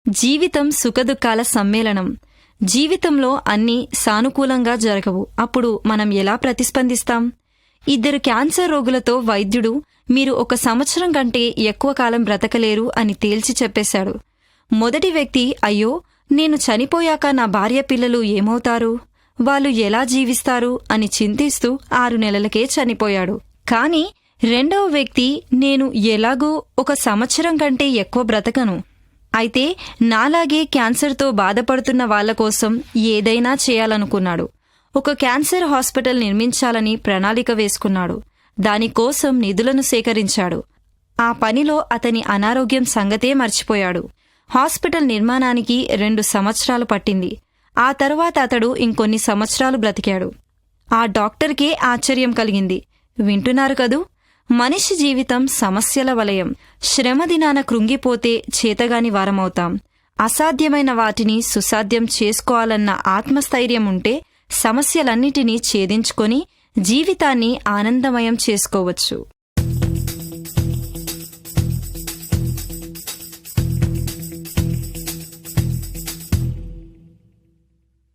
జీవితం సుఖదుఖాల సమ్మేళనం. జీవితంలో అన్నీ సానుకూలంగా జరగవు. అప్పుడు మనం ఎలా ప్రతిస్పందిస్తాం? 2 క్యాన్సర్ రోగులతో వైద్యుడు మీరు 1 సంవత్సరం కంటే ఎక్కువ కాలం బ్రతకలేరు అని తేల్చి చెప్పేశాడు. మొదటి వ్యక్తి అయ్యో నేను చనిపోయాక నా భార్య పిల్లలు ఏమవుతారు, వాళ్ళు ఎలా జీవిస్తారు అని చింతిస్తూ 6 నెలలకే చనిపోయాడు. కాని రెండవ వ్యక్తి నేను ఎలాగూ 1 సంవత్సరం కంటే ఎక్కువ బ్రతకను, అయితే నాలాగే క్యాన్సర్తో బాధపడుతున్న వాళ్ల కోసం ఏదైనా చేయాలనుకున్నాడు. ఒక క్యాన్సర్ హాస్పిటల్ నిర్మించాలని ప్రణాళిక వేసుకున్నాడు. దానికోసం నిధులను సేకరించాడు. ఆ పనిలో అతని అనారోగ్యం సంగతే మర్చిపోయాడు. హాస్పిటల్ నిర్మాణానికి 2 సంవత్సరాలు పట్టింది. ఆ తరువాత అతడు ఇంకొన్ని సంవత్సరాలు బ్రతికాడు. ఆ డాక్టర్కే ఆశ్చర్యం కలిగింది. వింటున్నారు కదూ, మనిషి జీవితం సమస్యల వలయం. శ్రమదినాన కృంగిపోతే చేతగాని వారమవుతాం. అసాధ్యమైన వాటిని సుసాధ్యం చేసుకోవాలన్న ఆత్మస్థైర్యం ఉంటే సమస్యలన్నిటినీ ఛేదించుకొని జీవితాన్ని ఆనందమయం చేసుకోవచ్చు.